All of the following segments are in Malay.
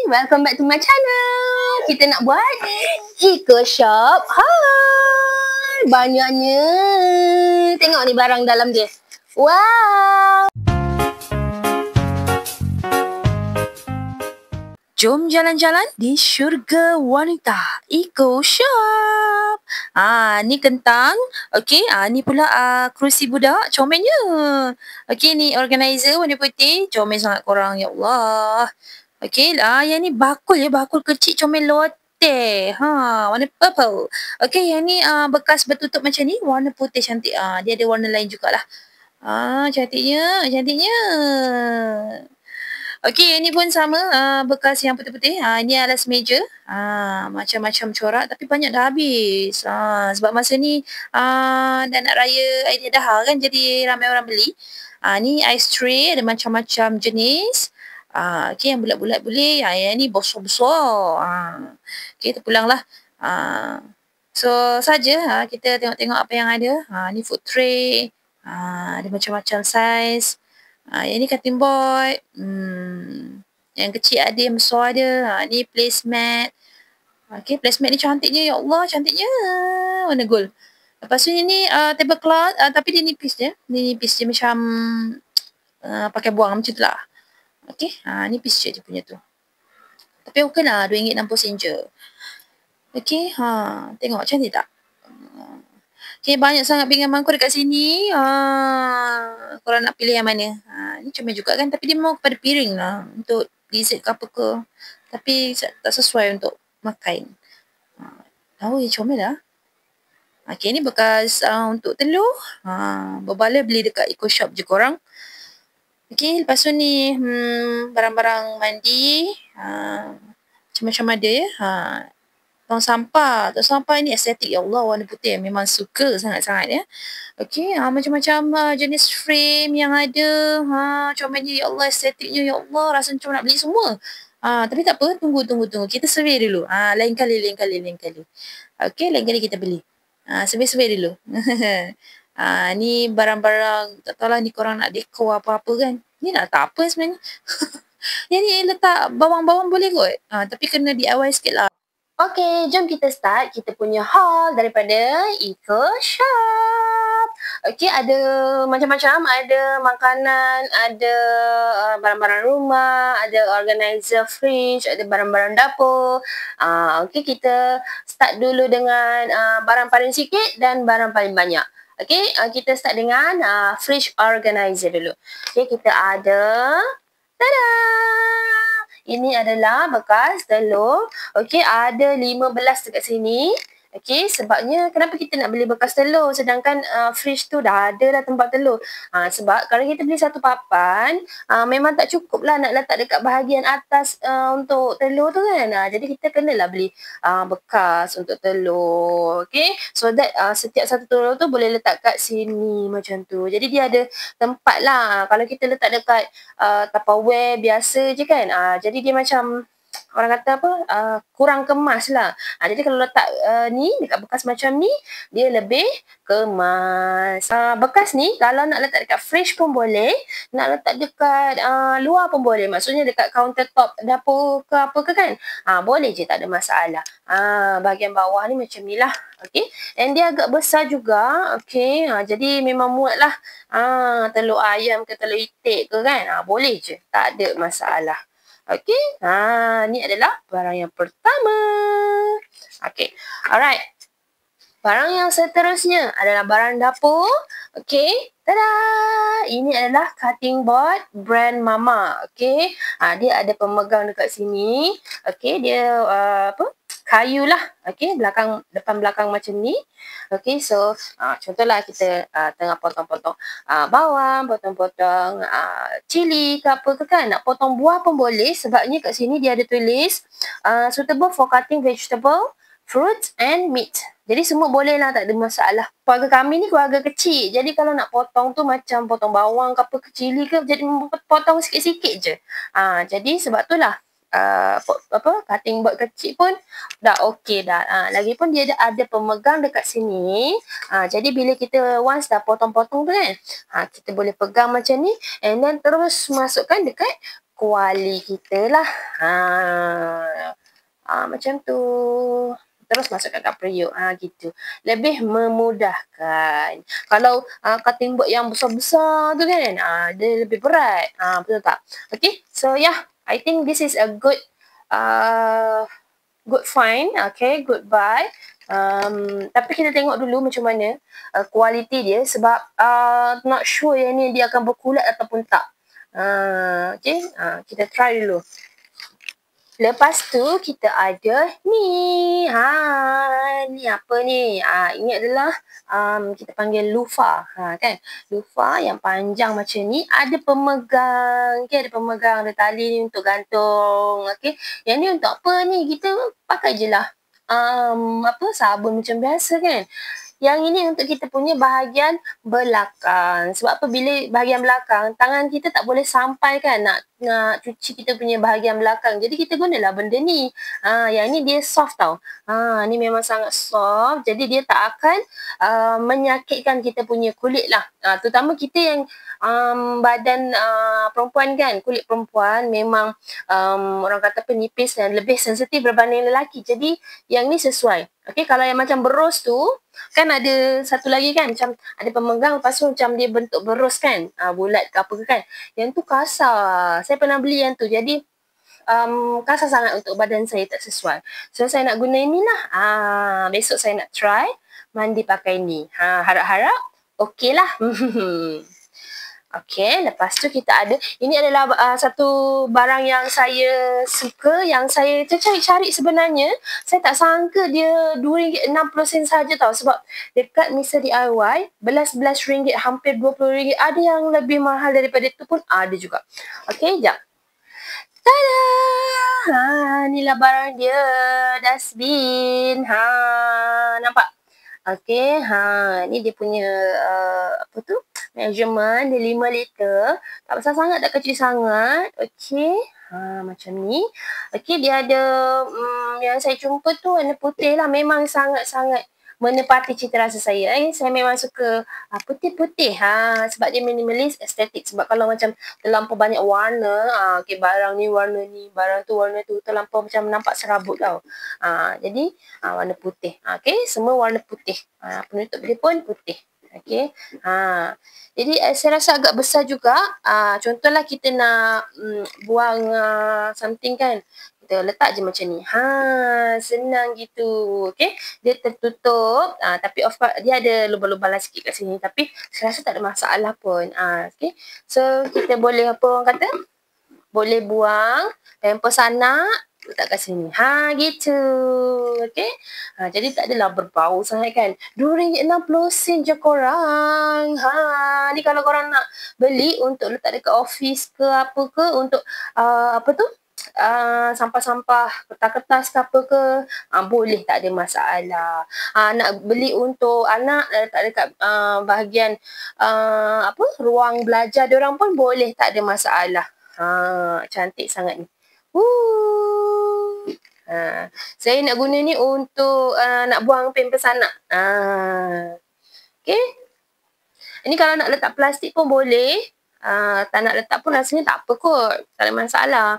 welcome back to my channel. Kita nak buat Eco Shop haul. Banyaknya. Tengok ni barang dalam dia. Wow. Jom jalan-jalan di syurga wanita Eco Shop. Ni kentang. Okey, ni pula kerusi budak, comelnya. Okey, ni organizer warna putih. Comel sangat korang, ya Allah. Okey, yang ni bakul ya, bakul kecil comel lote. Warna purple. Okey, yang ni bekas bertutup macam ni, warna putih cantik. Dia ada warna lain jugalah. Cantiknya, cantiknya. Okey, ini pun sama, bekas yang putih-putih. Ini alas meja. Macam-macam corak tapi banyak dah habis. Sebab masa ni dah nak raya Aidiladha kan, jadi ramai orang beli. Ni ice tray ada macam-macam jenis. Okey, yang bulat-bulat boleh. Yang ni besar-besar. Okey, terpulanglah. So saja kita tengok-tengok apa yang ada. Ni food tray. Ada macam-macam saiz. Yang ni cutting board. Yang kecil ada, yang besar ada. Ni placemat. Okey, placemat ni cantiknya, ya Allah, cantiknya. Warna gold. Lepas tu ni tablecloth, tapi dia nipis je. Ni nipis je macam pakai buang macam tu lah. Okey, nipis je dia punya tu. Tapi okey lah, RM2.60 je. Okey, tengok cantik tak? Okay, banyak sangat pinggan mangkuk dekat sini. Korang nak pilih yang mana? Ni comel juga kan. Tapi dia mau kepada piring lah. Untuk dessert ke apa ke. Tapi tak sesuai untuk makan. Yang comel lah. Okay, ni bekas untuk telur. Berbaloi beli dekat Eco Shop je korang. Okay, lepas tu ni barang-barang mandi. Macam-macam ada ya. Tong sampah. Tong sampah ni estetik, ya Allah, warna putih. Memang suka sangat-sangat ya. Okey, macam-macam jenis frame yang ada. Comelnya, ya Allah, estetiknya, ya Allah. Rasa macam nak beli semua. Tapi tak apa, tunggu. Kita survey dulu. Lain kali. Okey, lain kali kita beli. Survey dulu. Ni barang-barang, tak tahulah ni korang nak dekor apa-apa kan. Ni nak tak apa sebenarnya. Yang ni letak bawang-bawang boleh kot. Tapi kena DIY sikit lah. Okey, jom kita start kita punya haul daripada Eco Shop. Okey, ada macam-macam, ada makanan, ada barang-barang rumah, ada organizer fridge, ada barang-barang dapur. Okey, kita start dulu dengan barang paling sikit dan barang paling banyak. Okey, kita start dengan fridge organizer dulu. Okey, kita ada, tada! Ini adalah bekas telur. Okey, ada 15 dekat sini. Okey, sebabnya kenapa kita nak beli bekas telur sedangkan fridge tu dah ada dah tempat telur. Sebab kalau kita beli satu papan, memang tak cukup lah nak letak dekat bahagian atas untuk telur tu kan. Jadi kita kenalah beli bekas untuk telur. Okey, so that setiap satu telur tu boleh letak kat sini macam tu. Jadi dia ada tempat lah. Kalau kita letak dekat Tupperware biasa je kan. Jadi dia macam orang kata apa, kurang kemas lah. Jadi kalau letak ni dekat bekas macam ni, dia lebih kemas. Bekas ni kalau nak letak dekat fridge pun boleh, nak letak dekat luar pun boleh. Maksudnya dekat countertop dapur ke apa ke kan. Boleh je, tak ada masalah. Bahagian bawah ni macam ni lah. Okey, and dia agak besar juga. Okey, jadi memang muat lah. Telur ayam ke telur itik ke kan. Boleh je, tak ada masalah. Okey, ni adalah barang yang pertama. Okey, alright. Barang yang seterusnya adalah barang dapur. Okey, tada! Ini adalah cutting board brand Mama. Okey, dia ada pemegang dekat sini. Okey, dia kayu lah. Okey, depan belakang macam ni. Okey, so contohlah kita tengah potong-potong bawang, potong-potong cili ke apa ke kan. Nak potong buah pun boleh sebabnya kat sini dia ada tulis suitable for cutting vegetable, fruits and meat. Jadi semua boleh lah, tak ada masalah. Keluarga kami ni keluarga kecil. Jadi kalau nak potong tu macam potong bawang ke apa ke cili ke, jadi potong sikit-sikit je. Jadi sebab tu lah cutting board kecil pun dah okey dah. Lagipun dia ada pemegang dekat sini. Jadi bila kita once dah potong-potong tu kan, kita boleh pegang macam ni and then terus masukkan dekat kuali kita lah. Macam tu. Terus masukkan kat periuk. Gitu. Lebih memudahkan. Kalau cutting board yang besar-besar tu kan, dia lebih berat. Betul tak? Okay. So yeah, I think this is a good good find. Okay, good buy. Tapi kita tengok dulu macam mana kualiti dia sebab not sure yang ni dia akan berkulat ataupun tak. Okay, kita try dulu. Lepas tu kita ada ni. Ni apa ni? Ini adalah kita panggil loofah. Kan? Loofah yang panjang macam ni ada pemegang. Okay, ada pemegang, ada tali ni untuk gantung. Okay. Yang ni untuk apa ni? Kita pakai je lah sabun macam biasa kan. Yang ini untuk kita punya bahagian belakang. Sebab apa? Bila bahagian belakang, tangan kita tak boleh sampai kan nak cuci kita punya bahagian belakang. Jadi kita gunalah benda ni. Yang ni dia soft tau. Ni memang sangat soft. Jadi dia tak akan menyakitkan kita punya kulit lah. Terutama kita yang badan perempuan kan. Kulit perempuan memang orang kata penipis dan lebih sensitif berbanding lelaki. Jadi yang ni sesuai. Okay, kalau yang macam berus tu, kan ada satu lagi kan, macam ada pemegang, lepas tu macam dia bentuk berus kan, bulat ke apa ke kan. Yang tu kasar. Saya pernah beli yang tu. Jadi, kasar sangat untuk badan saya, tak sesuai. So, saya nak guna ni lah. Besok saya nak try mandi pakai ni. Harap-harap, okey lah. Okey, lepas tu kita ada, ini adalah satu barang yang saya suka, yang saya cari-cari sebenarnya. Saya tak sangka dia RM2.60 saja tau. Sebab dekat Mr. DIY, belas-belas ringgit, hampir RM20. Ada yang lebih mahal daripada itu pun ada juga. Okey, jap. Tada! Inilah barang dia, dustbin. Nampak? Okey, ni dia punya measurement dia 5 liter. Tak besar sangat, tak kecil sangat. Okey. Macam ni. Okey, dia ada yang saya jumpa tu warna putih lah. Memang sangat-sangat menepati cita rasa saya. Saya memang suka putih-putih. Sebab dia minimalis, estetik. Sebab kalau macam terlampau banyak warna, barang ni warna ni, barang tu warna tu, terlampau macam nampak serabut tau. Jadi warna putih. Okey, semua warna putih. Penutup dia pun putih. Okey. Jadi saya rasa agak besar juga. Contohlah kita nak buang something kan. Kita letak je macam ni. Senang gitu. Okey. Dia tertutup. Tapi of course dia ada lubang-lubang lah sikit kat sini. Tapi saya rasa tak ada masalah pun. Okey. So kita boleh apa orang kata? Boleh buang pampers anak, letak kat sini. Gitu. Okey. Jadi tak adalah berbau sangat kan. RM2.60 je korang. Ni kalau korang nak beli untuk letak dekat office ke apa ke, untuk sampah-sampah, kertas-kertas ke apa ke, boleh, tak ada masalah. Nak beli untuk anak, letak dekat bahagian ruang belajar diorang pun boleh, tak ada masalah. Cantik sangat ni. Saya nak guna ni untuk nak buang pampers anak. Okay. Ini kalau nak letak plastik pun boleh. Tak nak letak pun rasanya tak apa kot. Tak ada masalah.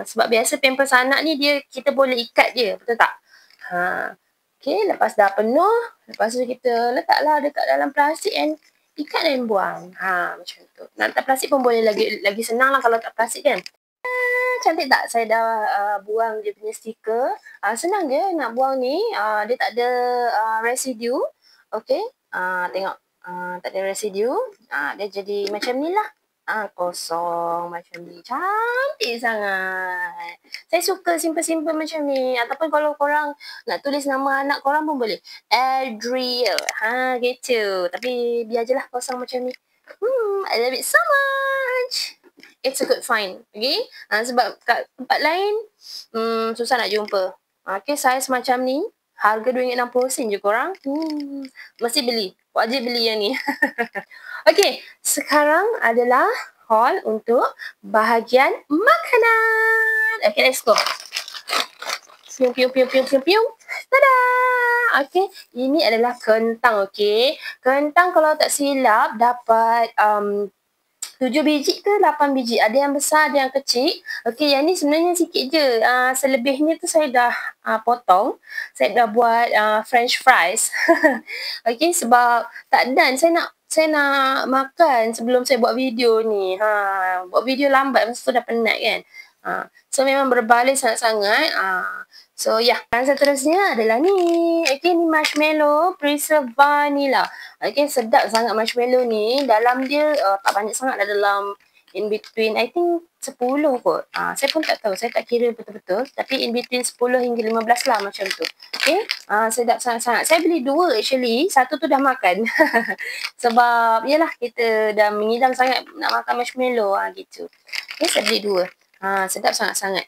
Sebab biasa pampers anak ni kita boleh ikat je. Betul tak? Okay. Lepas dah penuh. Lepas tu kita letaklah dekat dalam plastik and ikat dan buang. Macam tu. Nak letak plastik pun boleh lagi senang lah kalau letak plastik kan. Cantik tak? Saya dah buang dia punya stiker. Senang je nak buang ni. Dia tak ada residue. Okay. Tengok. Tak ada residue. Dia jadi macam ni lah. Kosong macam ni. Cantik sangat. Saya suka simple-simple macam ni. Ataupun kalau korang nak tulis nama anak korang pun boleh. Adriel. Gitu. Tapi biar je lah kosong macam ni. I love it so much. It's a good find. Okay. Sebab kat tempat lain susah nak jumpa. Okay. Saiz macam ni. Harga RM2.60 je korang. Mesti beli. Wajib beli yang ni. Okay. Sekarang adalah haul untuk bahagian makanan. Okay. Let's go. Pium, pium, pium, pium, pium, pium. Tada! Okay. Ini adalah kentang. Okay. Kentang kalau tak silap dapat 7 biji ke 8 biji. Ada yang besar, ada yang kecil. Okey, yang ni sebenarnya sikit je. Selebihnya tu saya dah potong. Saya dah buat french fries. Okey, sebab tak dan saya nak makan sebelum saya buat video ni. Buat video lambat masa tu dah penat kan. So memang berbalik sangat-sangat. So ya, yang seterusnya adalah ni. Okey, ni marshmallow preserve vanilla. Okey, sedap sangat marshmallow ni. Dalam dia tak banyak sangat lah, dalam in between I think 10 kot. Saya pun tak tahu, saya tak kira betul-betul. Tapi in between 10 hingga 15 lah macam tu. Okey, sedap sangat-sangat. Saya beli 2 actually. Satu tu dah makan. Sebab yelah, kita dah mengidam sangat nak makan marshmallow gitu. Okey, saya beli 2. Sedap sangat-sangat.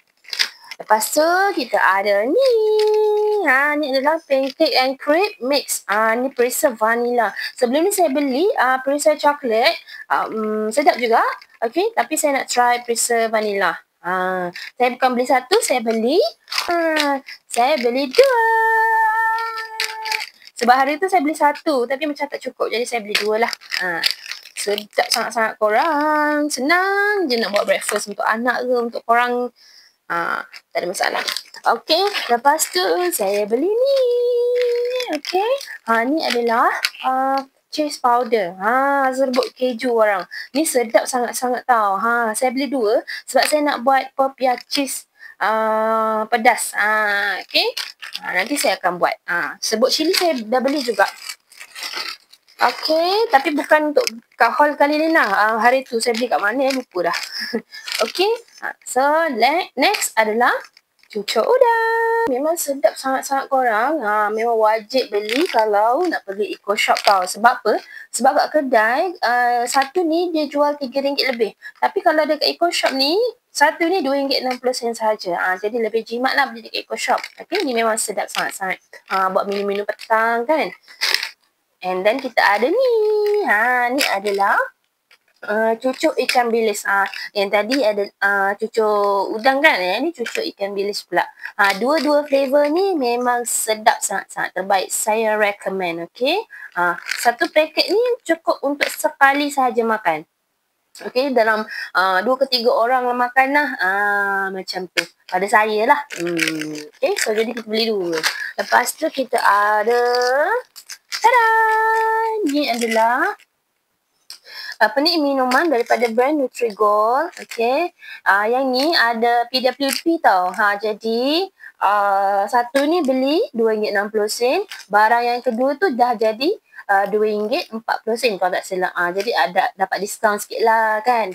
Lepas tu kita ada ni. Ni adalah pancake and crepe mix. Ni preserve vanilla. Sebelum ni saya beli preserve chocolate. Sedap juga. Okay, tapi saya nak try preserve vanilla. Saya bukan beli satu, saya beli. Saya beli 2. Sebab hari tu saya beli 1, tapi macam tak cukup. Jadi saya beli 2 lah. Sedap sangat-sangat korang. Senang je nak buat breakfast untuk anak ke, untuk korang. Tak ada masalah. Okey, lepas tu saya beli ni. Okey, ni adalah cheese powder. Serbuk keju orang. Ni sedap sangat-sangat tau. Saya beli 2 sebab saya nak buat popia cheese pedas. Okey. Nanti saya akan buat. Serbuk cili saya dah beli juga. Okey, tapi bukan untuk kat haul kali ni lah. Hari tu saya beli kat mana, lupa dah. Okey, so next adalah cucuk udang. Memang sedap sangat-sangat korang. Memang wajib beli kalau nak pergi eco shop tau. Sebab apa? Sebab kat kedai, satu ni dia jual RM3 lebih. Tapi kalau dekat eco shop ni, satu ni RM2.60 sahaja. Jadi lebih jimat lah beli dekat eco shop. Okey, ni memang sedap sangat-sangat. Buat minum-minum petang kan. And then kita ada ni. Ni adalah cucuk ikan bilis. Yang tadi ada cucuk udang kan. Ni cucuk ikan bilis pula. Dua-dua flavor ni memang sedap sangat-sangat. Terbaik. Saya recommend. Okay. Satu paket ni cukup untuk sekali sahaja makan. Okay. Dalam 2 ke 3 orang makan lah. Macam tu. Pada saya lah. Okay. So jadi kita beli 2. Lepas tu kita ada... Tada! Ni adalah minuman daripada brand Nutrigold. Okey. Yang ni ada PWP tau. Jadi satu ni beli RM2.60. Barang yang kedua tu dah jadi RM2.40 kalau tak silap. Jadi ada dapat diskaun sikit lah kan.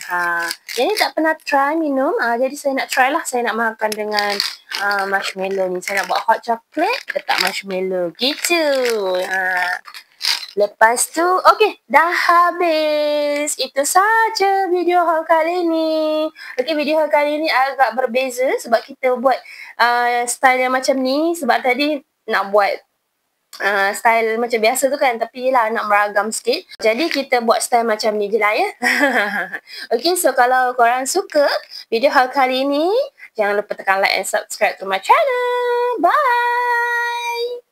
Yang ni tak pernah try minum. Jadi saya nak try lah. Saya nak makan dengan marshmallow ni. Saya nak buat hot chocolate letak marshmallow. Gitu. Lepas tu, okey, dah habis. Itu saja video haul kali ni. Okey, video haul kali ni agak berbeza sebab kita buat style yang macam ni. Sebab tadi nak buat style macam biasa tu kan. Tapi yelah, nak meragam sikit. Jadi kita buat style macam ni je lah ya. Okey, so kalau korang suka video haul kali ni, jangan lupa tekan like and subscribe to my channel. Bye!